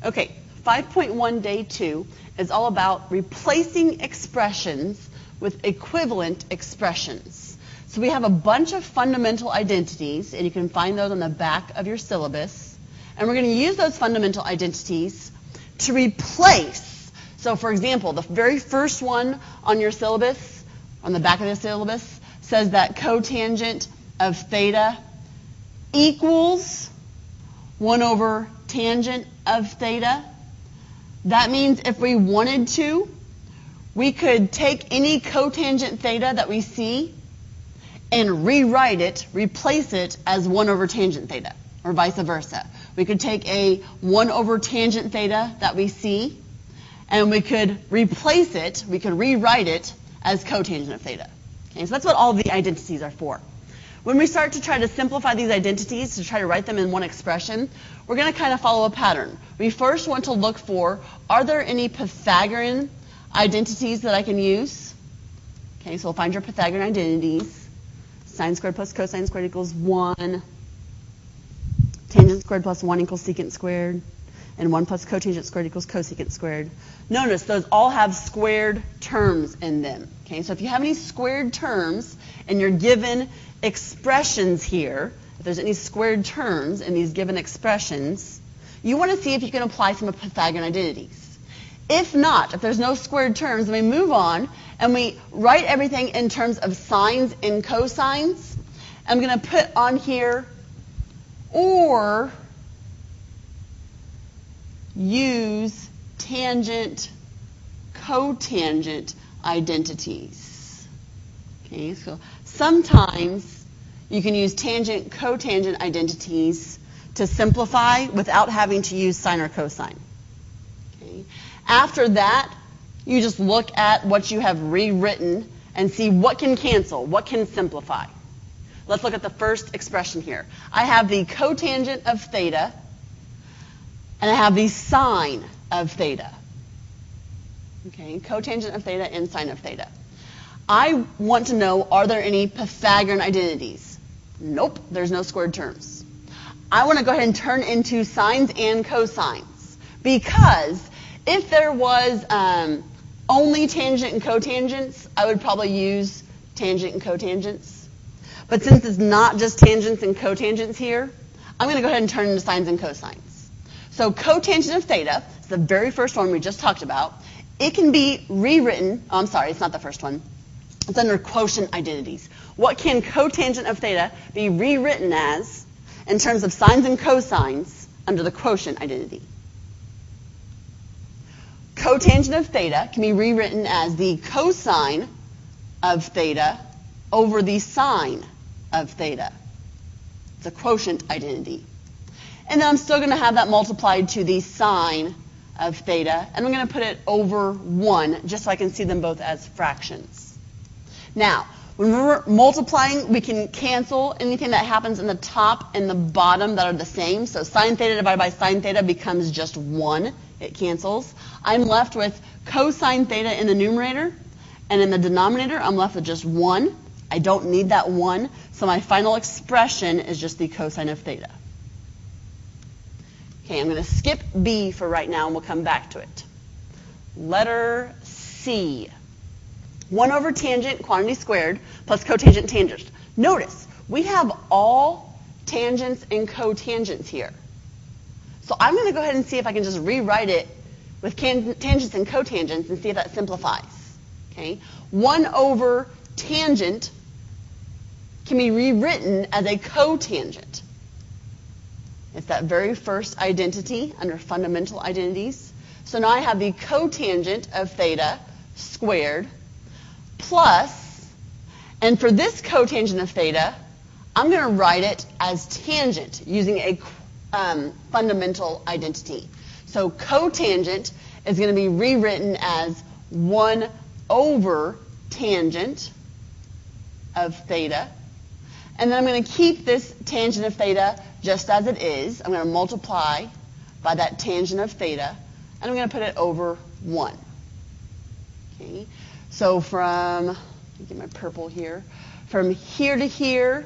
Okay, 5.1 day 2 is all about replacing expressions with equivalent expressions. So we have a bunch of fundamental identities, and you can find those on the back of your syllabus. And we're going to use those fundamental identities to replace. So for example, the very first one on your syllabus, on the back of the syllabus, says that cotangent of theta equals 1 over tangent of theta. That means if we wanted to, we could take any cotangent theta that we see and rewrite it, replace it as 1 over tangent theta, or vice versa. We could take a 1 over tangent theta that we see, and we could replace it, we could rewrite it as cotangent of theta. Okay, so that's what all the identities are for. When we start to try to simplify these identities, to try to write them in one expression, we're going to kind of follow a pattern. We first want to look for, are there any Pythagorean identities that I can use? Okay, so we'll find your Pythagorean identities. Sine squared plus cosine squared equals 1. Tangent squared plus 1 equals secant squared. And 1 plus cotangent squared equals cosecant squared. Notice those all have squared terms in them. Okay, so if you have any squared terms and you're given expressions here, if there's any squared terms in these given expressions, you want to see if you can apply some of Pythagorean identities. If not, if there's no squared terms, then we move on and we write everything in terms of sines and cosines. I'm going to put on here or use tangent cotangent identities. Okay, so sometimes you can use tangent cotangent identities to simplify without having to use sine or cosine. Okay. After that, you just look at what you have rewritten and see what can cancel, what can simplify. Let's look at the first expression here. I have the cotangent of theta, and I have the sine of theta. Okay, cotangent of theta and sine of theta. I want to know, are there any Pythagorean identities? Nope, there's no squared terms. I want to go ahead and turn into sines and cosines, because if there was only tangent and cotangents, I would probably use tangent and cotangents. But since it's not just tangents and cotangents here, I'm going to go ahead and turn into sines and cosines. So cotangent of theta is the very first one we just talked about. It can be rewritten. Oh, I'm sorry, it's not the first one. It's under quotient identities. What can cotangent of theta be rewritten as in terms of sines and cosines under the quotient identity? Cotangent of theta can be rewritten as the cosine of theta over the sine of theta. It's a quotient identity. And then I'm still going to have that multiplied to the sine of theta, and I'm going to put it over 1 just so I can see them both as fractions. Now, when we're multiplying, we can cancel anything that happens in the top and the bottom that are the same. So sine theta divided by sine theta becomes just 1. It cancels. I'm left with cosine theta in the numerator, and in the denominator, I'm left with just 1. I don't need that 1, so my final expression is just the cosine of theta. Okay, I'm going to skip B for right now, and we'll come back to it. Letter C. 1 over tangent quantity squared plus cotangent tangent. Notice, we have all tangents and cotangents here. So I'm going to go ahead and see if I can just rewrite it with tangents and cotangents and see if that simplifies. Okay, 1 over tangent can be rewritten as a cotangent. It's that very first identity under fundamental identities. So now I have the cotangent of theta squared plus, and for this cotangent of theta, I'm going to write it as tangent using a fundamental identity. So cotangent is going to be rewritten as 1 over tangent of theta. And then I'm going to keep this tangent of theta just as it is. I'm going to multiply by that tangent of theta, and I'm going to put it over 1. Okay. So from, let me get my purple here. From here to here,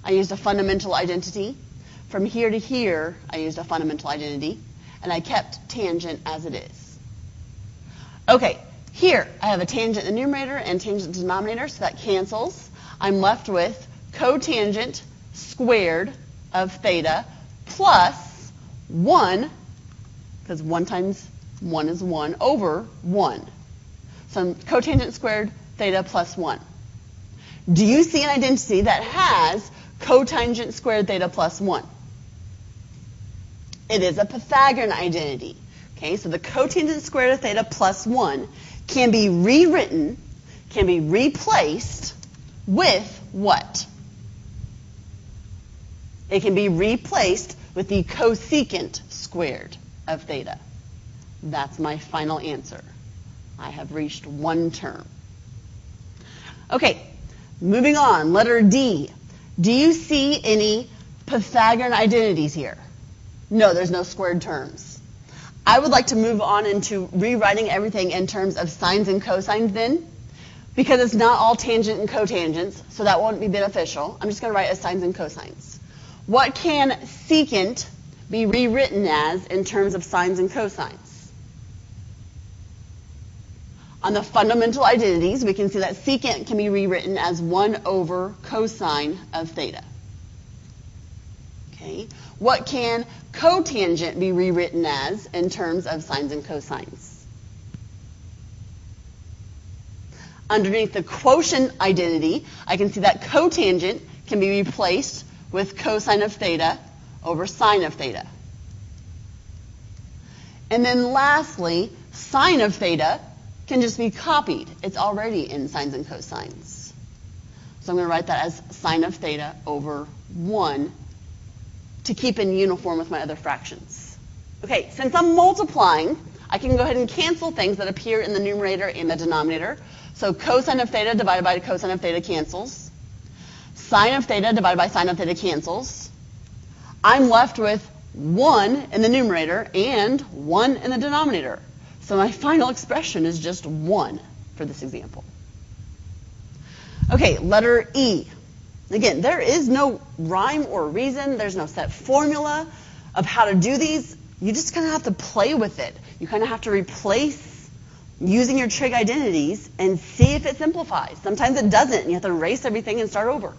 I used a fundamental identity. From here to here, I used a fundamental identity. and I kept tangent as it is. Okay, here I have a tangent in the numerator and tangent in the denominator, so that cancels. I'm left with cotangent squared of theta plus 1, because 1 times 1 is 1, over 1. So cotangent squared theta plus 1. Do you see an identity that has cotangent squared theta plus 1? It is a Pythagorean identity. Okay, so the cotangent squared of theta plus 1 can be rewritten, can be replaced with what? It can be replaced with the cosecant squared of theta. That's my final answer. I have reached one term. Okay, moving on, letter D. Do you see any Pythagorean identities here? No, there's no squared terms. I would like to move on into rewriting everything in terms of sines and cosines then, because it's not all tangent and cotangents, so that won't be beneficial. I'm just going to write as sines and cosines. What can secant be rewritten as in terms of sines and cosines? On the fundamental identities, we can see that secant can be rewritten as 1 over cosine of theta. Okay. What can cotangent be rewritten as in terms of sines and cosines? Underneath the quotient identity, I can see that cotangent can be replaced with cosine of theta over sine of theta. And then lastly, sine of theta can just be copied. It's already in sines and cosines. So I'm going to write that as sine of theta over 1 to keep in uniform with my other fractions. Okay, since I'm multiplying, I can go ahead and cancel things that appear in the numerator and the denominator. So cosine of theta divided by cosine of theta cancels. Sine of theta divided by sine of theta cancels. I'm left with 1 in the numerator and 1 in the denominator. So my final expression is just 1 for this example. Okay, letter E. Again, there is no rhyme or reason. There's no set formula of how to do these. You just kind of have to play with it. You kind of have to replace using your trig identities and see if it simplifies. Sometimes it doesn't, and you have to erase everything and start over.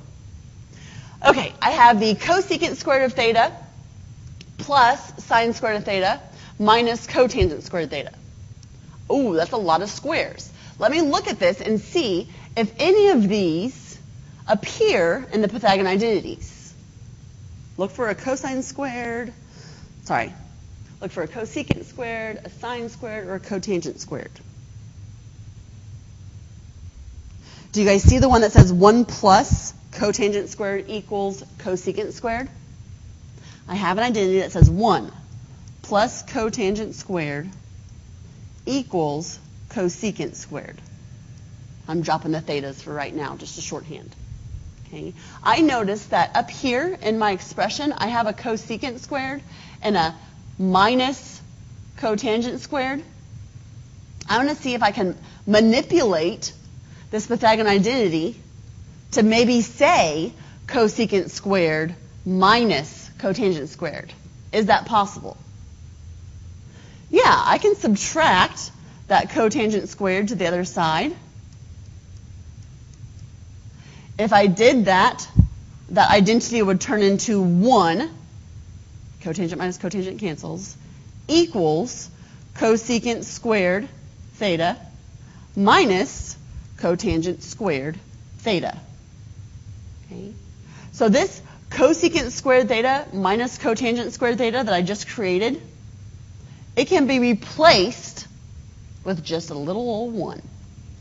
Okay, I have the cosecant squared of theta plus sine squared of theta minus cotangent squared of theta. Ooh, that's a lot of squares. Let me look at this and see if any of these appear in the Pythagorean identities. Look for a cosine squared, look for a cosecant squared, a sine squared, or a cotangent squared. Do you guys see the one that says 1 plus cotangent squared equals cosecant squared? I have an identity that says 1 plus cotangent squared equals cosecant squared. I'm dropping the thetas for right now, just a shorthand. Okay. I notice that up here in my expression, I have a cosecant squared and a minus cotangent squared. I want to see if I can manipulate this Pythagorean identity to maybe say cosecant squared minus cotangent squared. Is that possible? Yeah, I can subtract that cotangent squared to the other side. If I did that, that identity would turn into 1, cotangent minus cotangent cancels, equals cosecant squared theta minus cotangent squared theta. Okay. So this cosecant squared theta minus cotangent squared theta that I just created, it can be replaced with just a little old 1.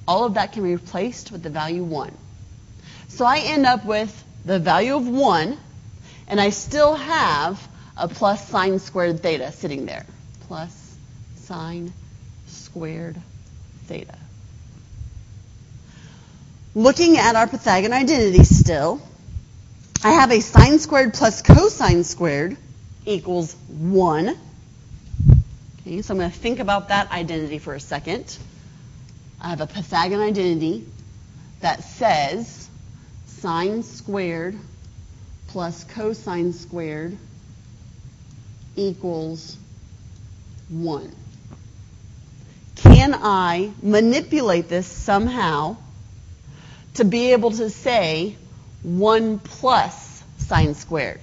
All of that can be replaced with the value 1. So I end up with the value of 1, and I still have a plus sine squared theta sitting there. Plus sine squared theta. Looking at our Pythagorean identities still, I have a sine squared plus cosine squared equals 1. Okay, so I'm going to think about that identity for a second. I have a Pythagorean identity that says sine squared plus cosine squared equals 1. Can I manipulate this somehow to be able to say 1 plus sine squared?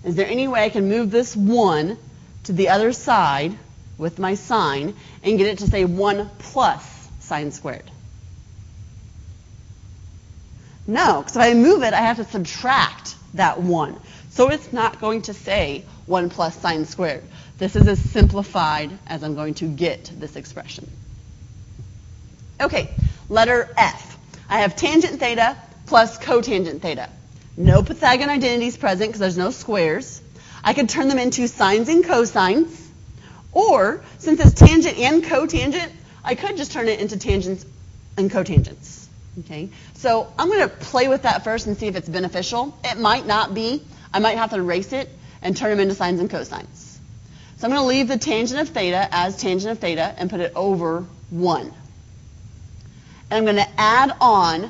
Is there any way I can move this 1 to the other side with my sign and get it to say 1 plus sine squared? No, because if I move it, I have to subtract that 1. So it's not going to say 1 plus sine squared. This is as simplified as I'm going to get this expression. Okay, letter F. I have tangent theta plus cotangent theta. No Pythagorean identities present because there's no squares. I could turn them into sines and cosines. Or, since it's tangent and cotangent, I could just turn it into tangents and cotangents. Okay, so I'm going to play with that first and see if it's beneficial. It might not be. I might have to erase it and turn them into sines and cosines. So I'm going to leave the tangent of theta as tangent of theta and put it over 1. And I'm going to add on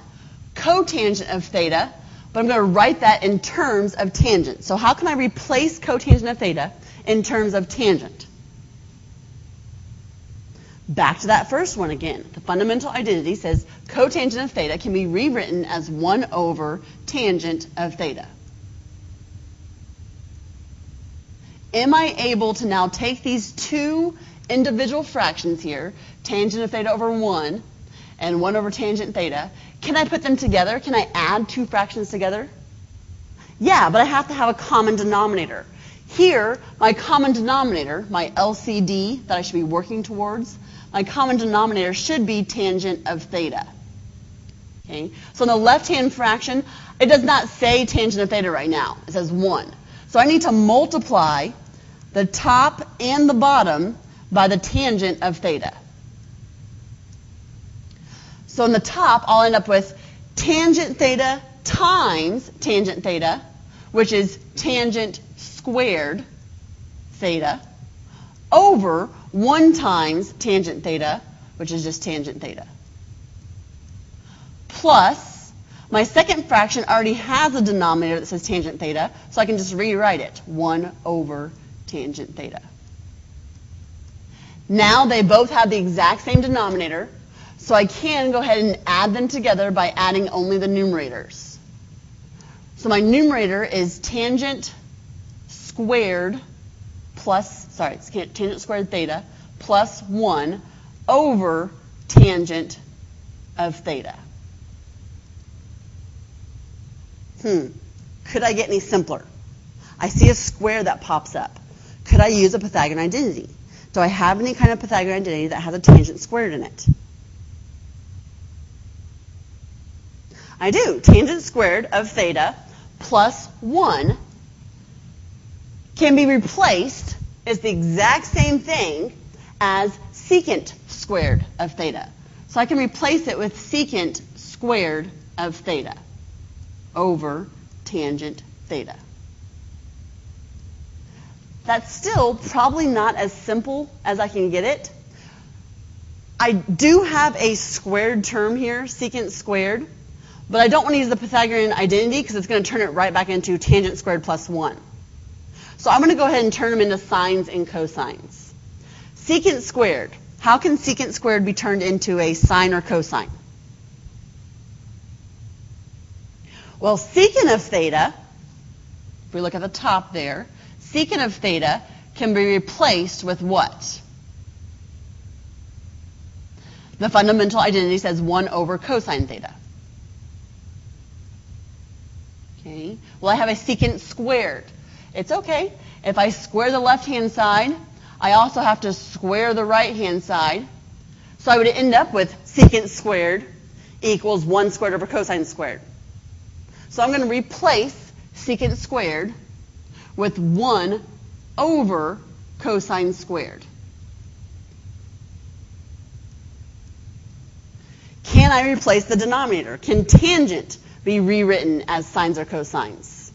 cotangent of theta, but I'm going to write that in terms of tangent. So how can I replace cotangent of theta in terms of tangent? Back to that first one again. The fundamental identity says cotangent of theta can be rewritten as 1 over tangent of theta. Am I able to now take these two individual fractions here, tangent of theta over 1 and 1 over tangent theta, can I put them together? Can I add two fractions together? Yeah, but I have to have a common denominator. Here, my common denominator, my LCD that I should be working towards, my common denominator should be tangent of theta. Okay? So in the left-hand fraction, it does not say tangent of theta right now. It says 1. So I need to multiply the top and the bottom by the tangent of theta. So in the top, I'll end up with tangent theta times tangent theta, which is tangent squared theta, over 1 times tangent theta, which is just tangent theta. Plus, my second fraction already has a denominator that says tangent theta, so I can just rewrite it, 1 over tangent theta. Now they both have the exact same denominator, so I can go ahead and add them together by adding only the numerators. So my numerator is tangent squared tangent squared theta plus 1 over tangent of theta. Could I get any simpler? I see a square that pops up. Could I use a Pythagorean identity? Do I have any kind of Pythagorean identity that has a tangent squared in it? I do. Tangent squared of theta plus 1 can be replaced as the exact same thing as secant squared of theta. So I can replace it with secant squared of theta over tangent theta. That's still probably not as simple as I can get it. I do have a squared term here, secant squared, but I don't want to use the Pythagorean identity because it's going to turn it right back into tangent squared plus 1. So I'm going to go ahead and turn them into sines and cosines. Secant squared. How can secant squared be turned into a sine or cosine? Well, secant of theta, if we look at the top there, secant of theta can be replaced with what? The fundamental identity says 1 over cosine theta. Okay. Well, I have a secant squared. It's okay. If I square the left-hand side, I also have to square the right-hand side. So I would end up with secant squared equals 1 squared over cosine squared. So I'm going to replace secant squared with 1 over cosine squared. Can I replace the denominator? Can tangent be rewritten as sines or cosines?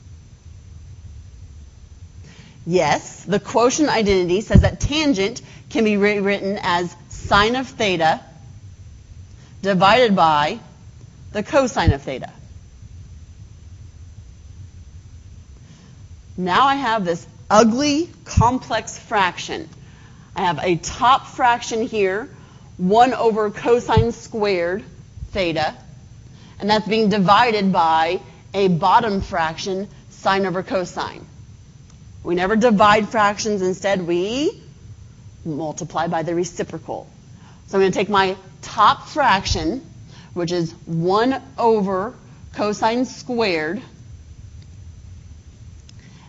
Yes, the quotient identity says that tangent can be rewritten as sine of theta divided by the cosine of theta. Now I have this ugly, complex fraction. I have a top fraction here, 1 over cosine squared theta, and that's being divided by a bottom fraction, sine over cosine. We never divide fractions. Instead, we multiply by the reciprocal. So I'm going to take my top fraction, which is 1 over cosine squared,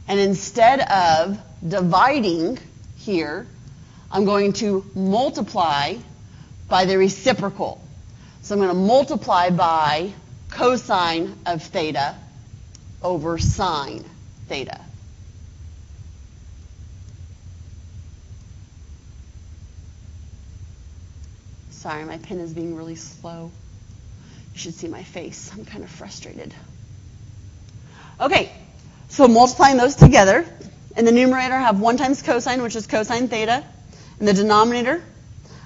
and instead of dividing here, I'm going to multiply by the reciprocal. So I'm going to multiply by cosine of theta over sine theta. Sorry, my pen is being really slow. You should see my face. I'm kind of frustrated. Okay, so multiplying those together. In the numerator, I have 1 times cosine, which is cosine theta. In the denominator,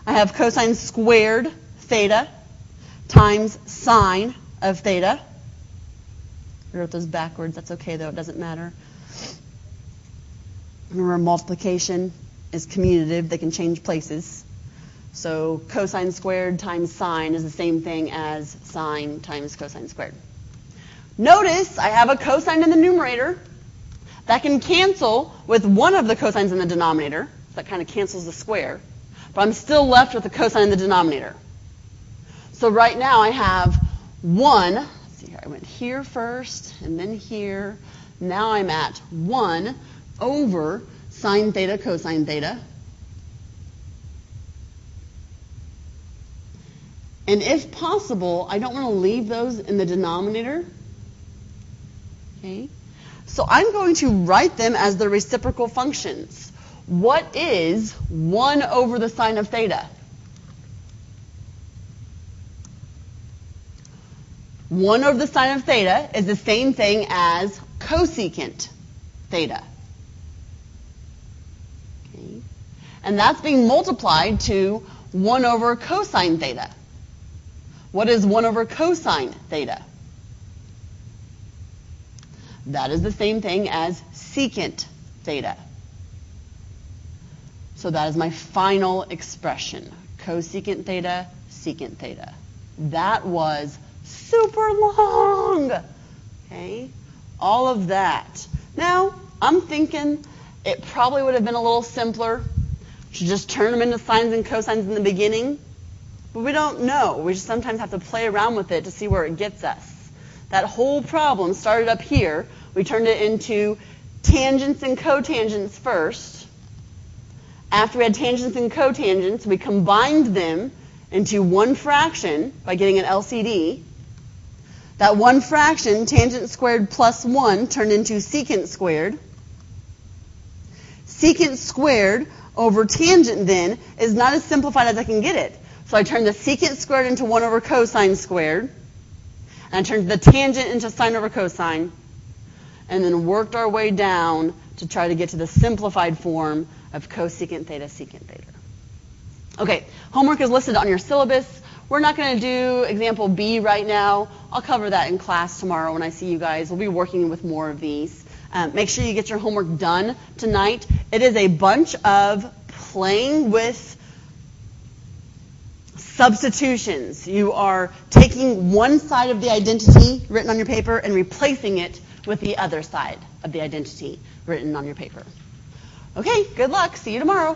I have cosine squared theta times sine of theta. I wrote those backwards. That's okay, though. It doesn't matter. Remember, multiplication is commutative. They can change places. So cosine squared times sine is the same thing as sine times cosine squared. Notice I have a cosine in the numerator. That can cancel with one of the cosines in the denominator. So that kind of cancels the square. But I'm still left with the cosine in the denominator. So right now I have 1. Let's see here. I went here first and then here. Now I'm at 1 over sine theta cosine theta. And if possible, I don't want to leave those in the denominator. Okay? So I'm going to write them as the reciprocal functions. What is 1 over the sine of theta? 1 over the sine of theta is the same thing as cosecant theta. Okay? And that's being multiplied to 1 over cosine theta. What is 1 over cosine theta? That is the same thing as secant theta. So that is my final expression, cosecant theta, secant theta. That was super long. Okay? All of that. Now, I'm thinking it probably would have been a little simpler to just turn them into sines and cosines in the beginning. But we don't know. We just sometimes have to play around with it to see where it gets us. That whole problem started up here. We turned it into tangents and cotangents first. After we had tangents and cotangents, we combined them into one fraction by getting an LCD. That one fraction, tangent squared plus 1, turned into secant squared. Secant squared over tangent, then, is not as simplified as I can get it. So I turned the secant squared into 1 over cosine squared. And I turned the tangent into sine over cosine. And then worked our way down to try to get to the simplified form of cosecant theta, secant theta. Okay, homework is listed on your syllabus. We're not going to do example B right now. I'll cover that in class tomorrow when I see you guys. We'll be working with more of these. Make sure you get your homework done tonight. It is a bunch of playing with substitutions. You are taking one side of the identity written on your paper and replacing it with the other side of the identity written on your paper. Okay, good luck. See you tomorrow.